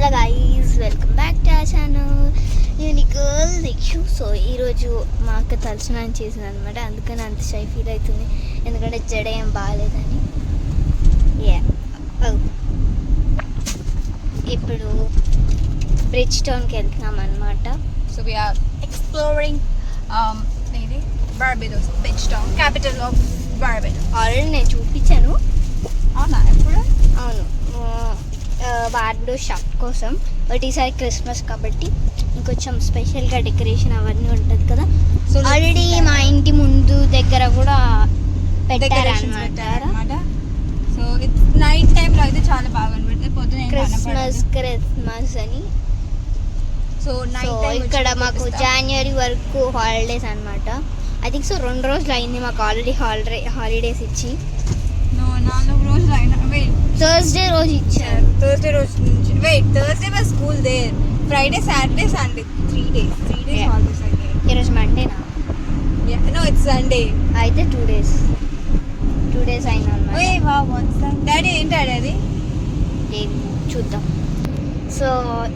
Hello guys, welcome back to our channel యూనికల్ Dikshu. So ఈరోజు మా అక్క తలస్నానం చేసింది అనమాట, అందుకని అంత షై ఫీల్ అవుతుంది ఎందుకంటే జడ ఏం బాగాలేదని. ఇప్పుడు బ్రిడ్జ్ టౌన్కి వెళ్తున్నాం అనమాట. So we're exploring Barbados, Bridgetown, capital of Barbados. Already నేను చూపించాను. అవునా? ఎప్పుడు? అవును, బార్బడోస్ షాప్ కోసం. బట్ ఈసారి క్రిస్మస్ కాబట్టి ఇంకొంచెం స్పెషల్గా డెకరేషన్ అవన్నీ ఉంటుంది కదా. సో ఆల్రెడీ మా ఇంటి ముందు దగ్గర కూడా పెట్టారన్నమాట. సో ఇట్స్ నైట్ టైంలో అయితే చాలా బాగా అనిపిస్తుంది. పొద్దున క్రిస్మస్ అని. సో ఇక్కడ మాకు జనవరి వరకు హాలిడేస్ అనమాట. ఐ థింక్ సో 2 రోజులు అయింది మాకు ఆల్రెడీ హాలిడేస్ ఇచ్చి. 4 రోజులు అయినా. థర్స్డే రోజు ఇచ్చారు. థర్స్డే రోజు నుంచి Thursday was school there. Friday, Saturday, Sunday 3 days holidays అయ్యాయి. ఈరోజు మండేనా? No, it's Sunday. అయితే 2 days అయినా అనమాట. డాడీ ఏంటి అది చూద్దాం. సో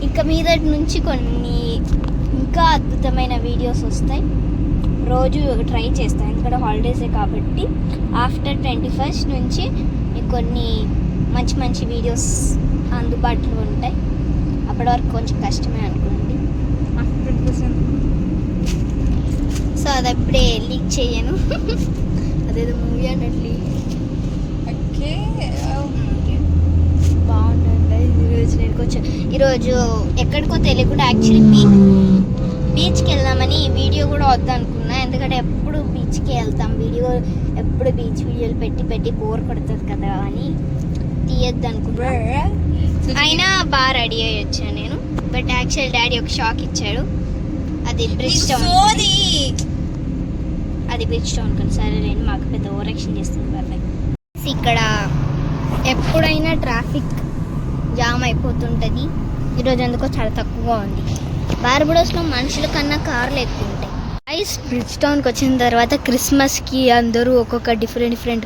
ఇక మీదటి నుంచి కొన్ని ఇంకా అద్భుతమైన వీడియోస్ వస్తాయి. రోజు ట్రై చేస్తాను ఎందుకంటే హాలిడేసే కాబట్టి. ఆఫ్టర్ 21st నుంచి కొన్ని మంచి మంచి వీడియోస్ అందుబాటులో ఉంటాయి. అప్పటి వరకు కొంచెం కష్టమే అనుకోండి. సో అది అప్పుడే లీక్ చేయను. అదేదో మూవీ అన్నట్లు. ఓకే, బాగుందండి. ఈరోజు ఎక్కడికో తెలియకుండా యాక్చువల్లీ బీచ్కి వెళ్దామని వీడియో కూడా వద్దనుకున్నా. ఎందుకంటే ఎప్పుడు బీచ్కి వెళ్తాం, ఎప్పుడు బీచ్ వీడియోలు పెట్టి బోర్ కొడుతుంది కదా అని తీయద్దు అనుకున్నా. అయినా బాగా రెడీ అయ్యి వచ్చాను నేను. బట్ యాక్చువల్ డాడీ ఒక షాక్ ఇచ్చాడు. అది బ్రిడ్జ్ టౌన్ కానీ సరే లేని మాకు పెద్ద ఓవరాక్షన్ చేస్తుంది పర్లేదు. ఇక్కడ ఎప్పుడైనా ట్రాఫిక్ జామ్ అయిపోతుంటుంది. ఈరోజు ఎందుకో చాలా తక్కువగా ఉంది. బార్బడోస్లో మనుషుల కన్నా కార్లు ఎక్కువ ఉంటాయి. ఐస్ బ్రిడ్జ్ టౌన్కి వచ్చిన తర్వాత క్రిస్మస్కి అందరూ ఒక్కొక్క డిఫరెంట్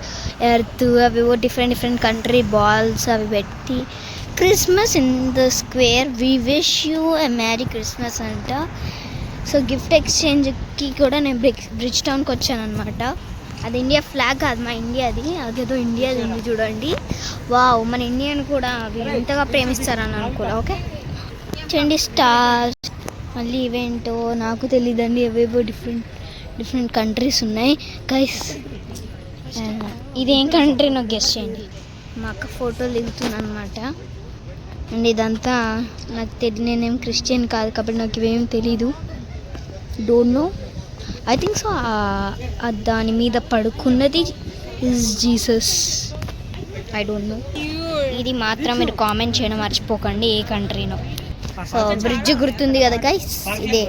ఎర్త్ అవివో డిఫరెంట్ కంట్రీ బాల్స్ అవి పెట్టి Christmas in the square we wish you a merry Christmas అంట. సో గిఫ్ట్ ఎక్స్చేంజ్కి కూడా నేను బ్రిడ్జ్ టౌన్కి వచ్చాను అనమాట. అది ఇండియా ఫ్లాగ్ కాదు, మా ఇండియాది. అదేదో ఇండియాది ఉంది చూడండి. వావ్, మన ఇండియాని కూడా వీళ్ళు ఇంతగా ప్రేమిస్తారని అనుకోరా. ఓకే చూడండి, స్టార్స్. మళ్ళీ ఇవేంటో నాకు తెలియదండి, ఏవేవో డిఫరెంట్ కంట్రీస్ ఉన్నాయి గైస్. ఇదేం కంట్రీ నాకు గెస్ట్ చేయండి. మా అక్క ఫోటోలు దిగుతుంది అనమాట. అండ్ ఇదంతా నాకు తెలియదు, నేనేం క్రిస్టియన్ కాదు కాబట్టి నాకు ఇవేం తెలీదు. Don't know. I think so దాని మీద పడుకున్నది is Jesus. I don't know. ఇది మాత్రం మీరు కామెంట్ చేయడం మర్చిపోకండి ఏ కంట్రీనో. సో బ్రిడ్జ్ గుర్తుంది కదా గైస్, ఇదే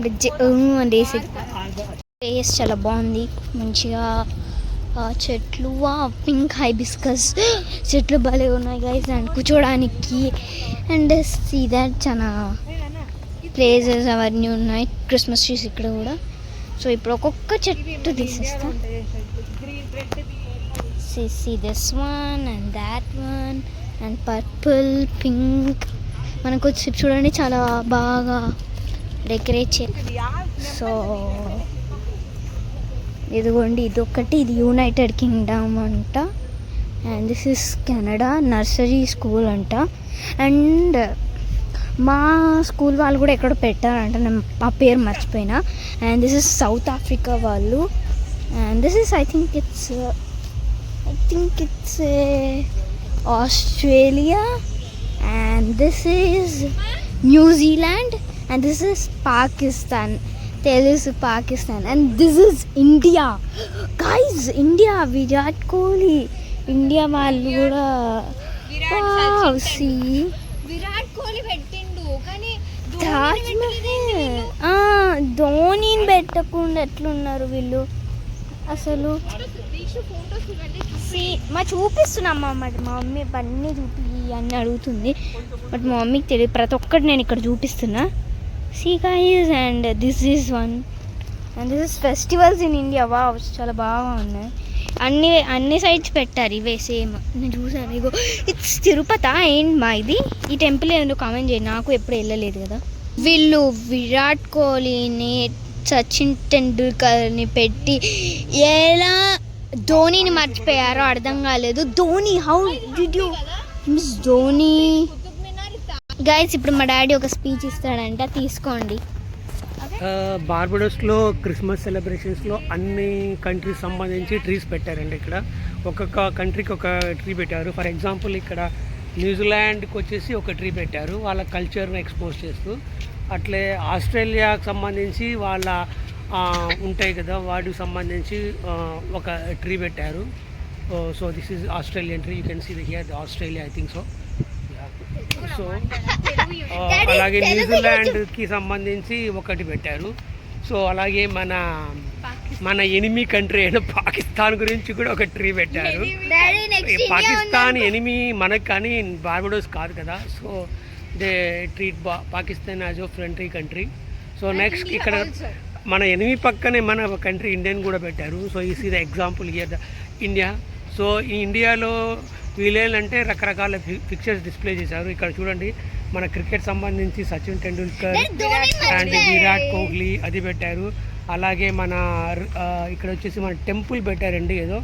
బ్రిడ్జ్ అండేసి. ప్లేస్ చాలా బాగుంది, మంచిగా చెట్లు, పింక్ హైబిస్కస్ చెట్లు భలే ఉన్నాయి గైస్. అండ్ కూర్చోడానికి అండ్ సీ దట్ చాలా ప్లేసెస్ అవన్నీ ఉన్నాయి. క్రిస్మస్ ట్రీస్ ఇక్కడ కూడా. సో ఇప్పుడు ఒక్కొక్క చెట్టు తీసేస్తాం. See this one and that one and purple, pink. మనకు వచ్చి చూడండి చాలా బాగా డెకరేట్ చేయాలి. సో ఇదిగోండి, ఇదొకటి. ఇది యునైటెడ్ కింగ్డమ్ అంట. And this is Canada nursery school అంట. అండ్ మా స్కూల్ వాళ్ళు కూడా ఎక్కడో పెట్టారంట, నేను ఆ పేరు మర్చిపోయినా. And this is South Africa వాళ్ళు. And this is I think it's Australia. And this is New Zealand and this is Pakistan. Telugu Pakistan and this is India. Guys, India, Virat Kohli. India వాళ్ళు కూడా విరాట్ కోహ్లీ పెట్టిండు కానీ ధోనిని పెట్టకుండా ఎట్లున్నారు వీళ్ళు అసలు. మా చూపిస్తున్నామ్మా, మా మమ్మీ అన్నీ చూపి అన్నీ అడుగుతుంది. బట్ మా మమ్మీకి తెలియదు, ప్రతి ఒక్కటి నేను ఇక్కడ చూపిస్తున్నా. See guys, and this is one. And this is festivals in India. Wow, చాలా బాగా ఉన్నాయి. అన్ని సైడ్స్ పెట్టారు ఇవే సేమ్. నేను చూసాను. ఇగో ఇట్స్ తిరుపతి ఏంటి మా ఇది? ఈ టెంపుల్ ఏదో కామెంట్ చేయండి, నాకు ఎప్పుడు వెళ్ళలేదు కదా. వీళ్ళు విరాట్ కోహ్లీని, సచిన్ టెండూల్కర్ని పెట్టి ఎలా ధోనీని మర్చిపోయారో అర్థం కాలేదు. Dhoni, how did you miss Dhoni? Guys ఇప్పుడు మా డాడీ ఒక స్పీచ్ ఇస్తాడంట, తీసుకోండి. బార్బడోస్లో క్రిస్మస్ సెలబ్రేషన్స్లో అన్ని కంట్రీస్ సంబంధించి ట్రీస్ పెట్టారండి. ఇక్కడ ఒక్కొక్క కంట్రీకి ఒక ట్రీ పెట్టారు. ఫర్ ఎగ్జాంపుల్ ఇక్కడ న్యూజిలాండ్కి వచ్చేసి ఒక ట్రీ పెట్టారు, వాళ్ళ కల్చర్ని ఎక్స్పోజ్ చేస్తూ. అట్లే ఆస్ట్రేలియాకి సంబంధించి వాళ్ళ ఉంటాయి కదా, వాటికి సంబంధించి ఒక ట్రీ పెట్టారు. So this is Australian tree, you can see here Australia, I think so. So అలాగే న్యూజిలాండ్కి సంబంధించి ఒకటి పెట్టారు. సో అలాగే మన ఎనిమీ కంట్రీ అయిన పాకిస్తాన్ గురించి కూడా ఒక ట్రీ పెట్టారు. పాకిస్తాన్ ఎనిమీ మనకు, కానీ బార్బడోస్ కాదు కదా. So they treat Pakistan as a friendly country. So next ఇక్కడ మన ఎనిమీ పక్కనే మన కంట్రీ ఇండియన్ కూడా పెట్టారు. సో ఈ see the example here the India. So ఈ ఇండియాలో వీళ్ళేంటంటే రకరకాల పిక్చర్స్ డిస్ప్లే చేశారు. ఇక్కడ చూడండి, మన క్రికెట్ సంబంధించి సచిన్ టెండూల్కర్ అండ్ విరాట్ కోహ్లీ అది పెట్టారు. అలాగే మన ఇక్కడ వచ్చేసి మన టెంపుల్ పెట్టారండి ఏదో,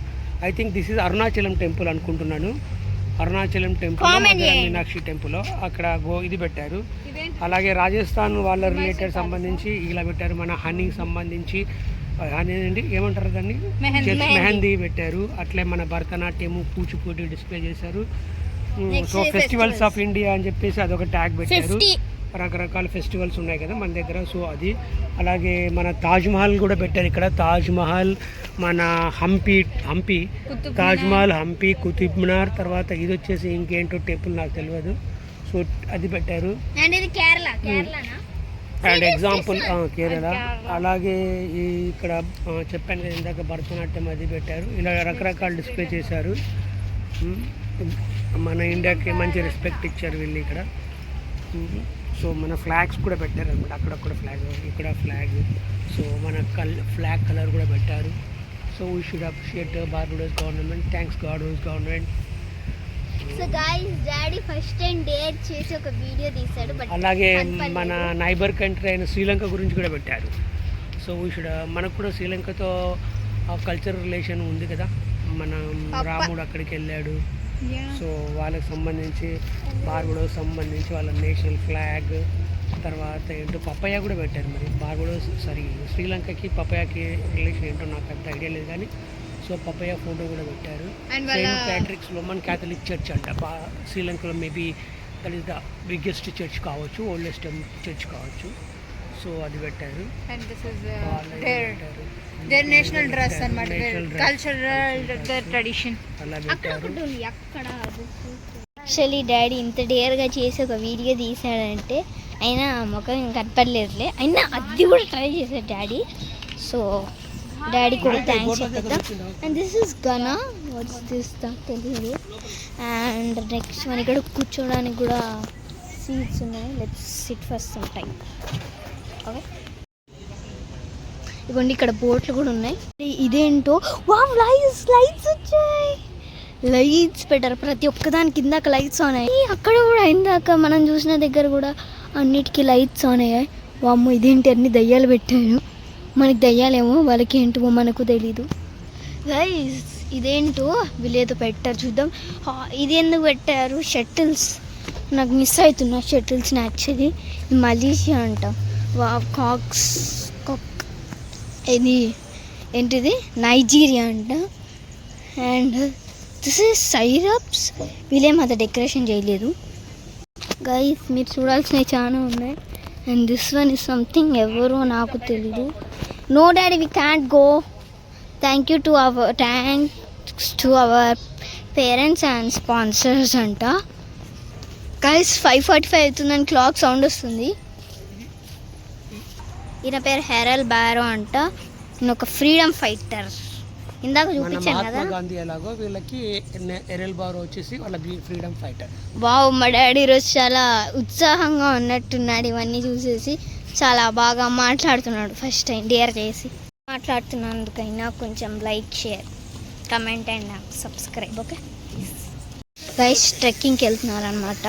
I think this is Arunachalam temple అనుకుంటున్నాను. అరుణాచలం టెంపుల్, మీనాక్షి టెంపుల్, అక్కడ ఇది పెట్టారు. అలాగే రాజస్థాన్ వాళ్ళ రిలేటెడ్ సంబంధించి ఇలా పెట్టారు. మన హనీ సంబంధించి అదేంటి ఏమంటారు దాన్ని, మెహందీ పెట్టారు. అట్లే మన భరతనాట్యము, కూచిపూడి డిస్ప్లే చేశారు. సో ఫెస్టివల్స్ ఆఫ్ ఇండియా అని చెప్పేసి అదొక ట్యాగ్ పెట్టారు. రకరకాల ఫెస్టివల్స్ ఉన్నాయి కదా మన దగ్గర. సో అది, అలాగే మన తాజ్ మహల్ కూడా పెట్టారు ఇక్కడ. తాజ్ మహల్, మన హంపి తాజ్ మహల్, హంపి, కుతుబ్ మినార్, తర్వాత ఇది వచ్చేసి ఇంకేంటో టెంపుల్ నాకు తెలియదు. సో అది పెట్టారు. And example Kerala. అలాగే ఇక్కడ చెప్పాను కదా ఇందాక, భరతనాట్యం అది పెట్టారు. ఇలా రకరకాల డిస్ప్లే చేశారు. మన ఇండియాకి మంచి రెస్పెక్ట్ ఇచ్చారు వీళ్ళు ఇక్కడ. సో మన ఫ్లాగ్స్ కూడా పెట్టారు అనమాట, అక్కడక్కడ ఫ్లాగ్, ఇక్కడ ఫ్లాగ్. సో మన ఫ్లాగ్ కలర్ కూడా పెట్టారు. So we should appreciate Barbados government. Thanks Barbados government. So guys, daddy first time dare చేసి ఒక వీడియో తీశాడు. బట్ అలాగే మన నైబర్ కంట్రీ అయిన శ్రీలంక గురించి కూడా పెట్టారు. సో వీ షుడ్, మనకు కూడా శ్రీలంకతో కల్చర్ రిలేషన్ ఉంది కదా. మన రాముడు అక్కడికి వెళ్ళాడు. సో వాళ్ళకి సంబంధించి బార్బడోస్ సంబంధించి వాళ్ళ నేషనల్ ఫ్లాగ్, తర్వాత ఏంటో పపయా కూడా పెట్టారు. మరి బార్బడోస్ శ్రీలంకకి పపయాకి రిలేషన్ ఏంటో నాకు అంత ఐడియా లేదు కానీ, సో పపయా ఫోటో కూడా పెట్టారు. Saint Patrick's Roman Catholic church అంట శ్రీలంకలో. Maybe that is the biggest church కావచ్చు, ఓల్డెస్ట్ చర్చ్ కావచ్చు. సో అది పెట్టారు. దేర్ నేషనల్ డ్రెస్ అన్నమాట, కల్చరల్ ట్రెడిషన్ అలా పెట్టారు. యాక్చువల్లీ డాడీ ఇంత డేర్గా చేసి ఒక వీడియో తీసాడంటే అయినా ముఖం కనపడలేదులే, అయినా అది కూడా ట్రై చేశాడు డాడీ. సో డాడీ కూడా థ్యాంక్స్ చెప్తాం. And this is Gana, what's this తెలియదు. అండ్ నెక్స్ట్ మన ఇక్కడ కూర్చోడానికి కూడా సీట్స్ ఉన్నాయి. Let's SIT for some time. Okay, ఇవ్వండి ఇక్కడ బోట్లు కూడా ఉన్నాయి. ఇదేంటో వావ్, లైట్స్ వచ్చాయి. లైట్స్ పెట్టారు ప్రతి ఒక్కదానికి. ఇందాక లైట్స్ ఆన్ అయ్యాయి, అక్కడ కూడా ఇందాక మనం చూసిన దగ్గర కూడా అన్నిటికీ లైట్స్ ఆన్ అయ్యాయి. వామ్మో, ఇదేంటి అన్ని దయ్యాలు పెట్టారు. మనకి దయ్యాలేమో, వాళ్ళకి ఏంటో మనకు తెలీదు. గైస్ ఇదేంటో వీళ్ళేదో పెట్టారు, చూద్దాం. ఇది ఎందుకు పెట్టారు? షటిల్స్. నాకు మిస్ అవుతున్నా షటిల్స్ని. యాక్చువల్లీ ఇది మలేషియా అంట. కాక్ ఇది ఏంటిది, నైజీరియా అంట. And this is Cyprus. వీళ్ళేం అంత డెకరేషన్ చేయలేదు. గైస్ మీరు చూడాల్సినవి చాలా ఉన్నాయి. And this one is something ఎవరో నాకు తెలీదు. No daddy, we can't go. Thanks to our parents and sponsors అంట. గైస్ 5:45 అవుతుందని క్లాక్ సౌండ్ వస్తుంది. ఈయన పేరు హెరల్ బారో అంట. ఈయన ఒక ఫ్రీడమ్ ఫైటర్. ఇందాక చూపించాను కదా గాంధీ ఎలాగో వీళ్ళకి హెరల్ బారో వచ్చేసి వాళ్ళ ఫ్రీడమ్ ఫైటర్. వావ్, మా డాడీ ఈరోజు చాలా ఉత్సాహంగా ఉన్నట్టున్నాడు. ఇవన్నీ చూసేసి చాలా బాగా మాట్లాడుతున్నాడు. ఫస్ట్ టైం డేర్ చేసి మాట్లాడుతున్నందుకైనా కొంచెం like share comment and subscribe. Okay guys, ట్రెక్కింగ్కి వెళ్తున్నారు అనమాట.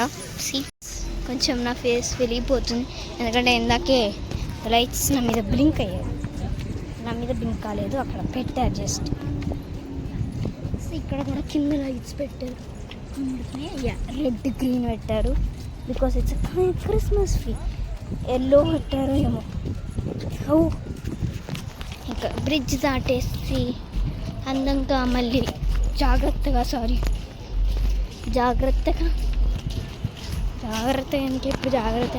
కొంచెం నా ఫేస్ వెలిగిపోతుంది ఎందుకంటే ఇందాకే లైట్స్ నా మీద బ్లింక్ అయ్యాయి. నా మీద బ్లింక్ కాలేదు, అక్కడ పెట్టారు జస్ట్. ఇక్కడ కూడా కింద లైట్స్ పెట్టారు, రెడ్ గ్రీన్ పెట్టారు because it's Christmas tree. Yellow పెట్టారు ఏమో. ఇంకా బ్రిడ్జ్ దాటేసి అందంగా మళ్ళీ జాగ్రత్తగా అంటే ఇప్పుడు జాగ్రత్త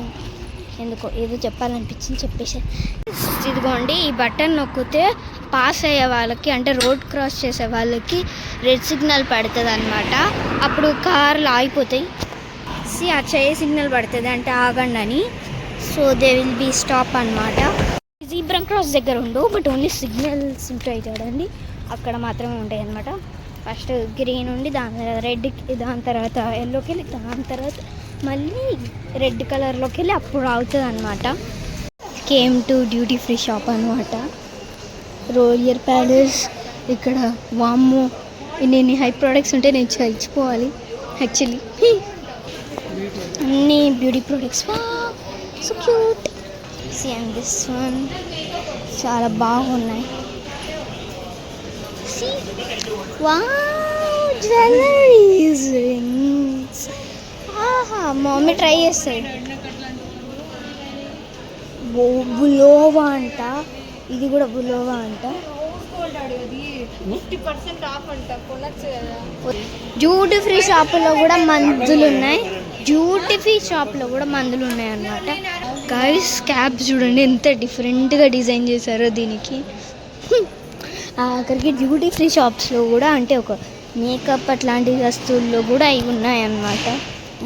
ఎందుకో ఏదో చెప్పాలనిపించింది చెప్పేసి. ఇదిగోండి, ఈ బటన్ నొక్కితే పాస్ అయ్యే వాళ్ళకి అంటే రోడ్ క్రాస్ చేసే వాళ్ళకి రెడ్ సిగ్నల్ పడుతుంది అనమాట. అప్పుడు కార్లు ఆగిపోతాయి. ఆ చేయ సిగ్నల్ పడుతుంది అంటే ఆగండి అని. So they will be stop అనమాట. జీబ్రా క్రాస్ దగ్గర ఉండవు, బట్ ఓన్లీ సిగ్నల్స్ ఉంటాయి చూడండి, అక్కడ మాత్రమే ఉంటాయి అనమాట. ఫస్ట్ గ్రీన్ ఉండి దాని తర్వాత రెడ్, దాని తర్వాత ఎల్లోకి వెళ్ళి దాని తర్వాత మళ్ళీ రెడ్ కలర్లోకి వెళ్ళి అప్పుడు అవుతుంది అనమాట. Came to duty free shop అనమాట. Royal palace. ఇక్కడ వామ్మో ఇన్ని హై ప్రోడక్ట్స్ ఉంటే నేను ఇచ్చిపోవాలి యాక్చువల్లీ. అన్ని beauty products, so cute. See and this one చాలా బాగున్నాయి. Wow, jewelleries, rings. ఆహా, మమ్మీ ట్రై చేస్తాయి. బులోవా అంట, ఇది కూడా బులోవా అంట. 50% ఆఫ్ అంట, కొనొచ్చు కదా. డ్యూటీ ఫ్రీ షాపులో కూడా మందులు ఉన్నాయి. అన్నమాట. గైస్, క్యాప్స్ చూడండి ఎంత డిఫరెంట్గా డిజైన్ చేశారో దీనికి. అక్కడికి డ్యూటీ ఫ్రీ షాప్స్లో కూడా అంటే ఒక మేకప్ అట్లాంటి వస్తువుల్లో కూడా ఇవి ఉన్నాయన్నమాట.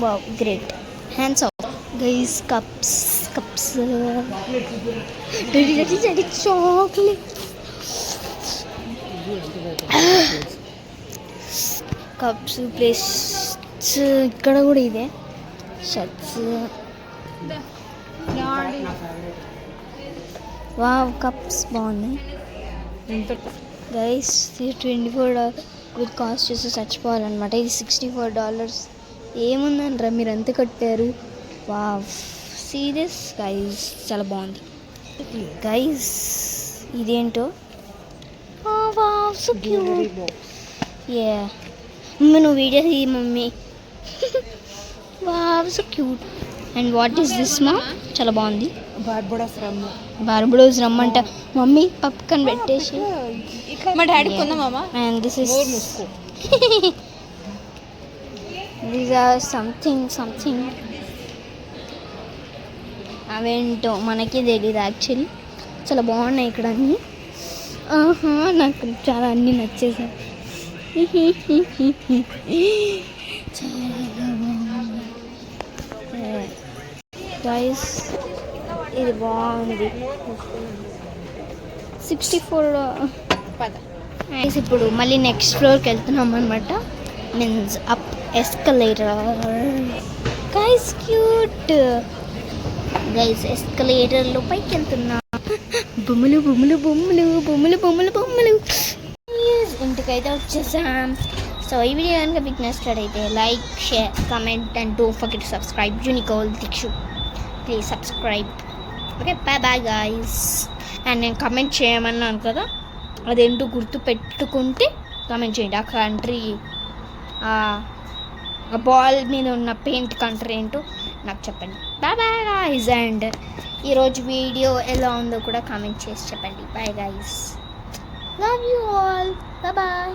Wow, great. Hands of guys. Cups chocolate cups, plates. ఇక్కడ కూడా ఇదే షర్ట్స్. వావ్, కప్స్ బాగున్నాయి గైస్. $24 వీటి కాస్ట్ చేసి చచ్చిపోవాలన్నమాట. ఇది $64. ఏముందనరా మీరు ఎంత కట్టారు? వావ్, సీరియస్ గైస్, చాలా బాగుంది గైస్. ఇదేంటో, వావ్, సో క్యూట్. మమ్మీ నువ్వు వీడియో తీ mummy. Wow, so cute. And what is this మా? చాలా బాగుంది. బార్బడోస్ రమ్మంట మమ్మీ పక్కన పెట్టేసి. మా డాడీ కొందామా? And this is these or something అవేంటో మనకి తెలియదు యాక్చువల్లీ. చాలా బాగున్నాయి ఇక్కడ అన్నీ. నాకు చాలా అన్నీ నచ్చేసాయి. చాలా బాగుంది గైస్, ఇది బాగుంది. $64. ఇప్పుడు మళ్ళీ నెక్స్ట్ ఫ్లోర్కి వెళ్తున్నాం అనమాట. Means up escalator. Guys, cute guys. ఎస్కలేటర్లో పైకి వెళ్తున్నా. బొమ్మలు. ఇంటికైతే వచ్చేసాం. సో ఈ వీడియో కనుక మీకు నచ్చినట్లయితే like, share, comment and don't forget to subscribe. యూనికోల్ Dikshu, please subscribe. Okay, bye guys. And నేను కమెంట్ చేయమన్నాను కదా, అదేంటో గుర్తు పెట్టుకుంటే కమెంట్ చేయండి. ఆ కంట్రీ, ఆ బాల్ మీద ఉన్న పెయింట్ కంట్రీ ఏంటో నాకు చెప్పండి. Bye guys. అండ్ ఈరోజు వీడియో ఎలా ఉందో కూడా కామెంట్ చేసి చెప్పండి. Bye guys, love you all, bye.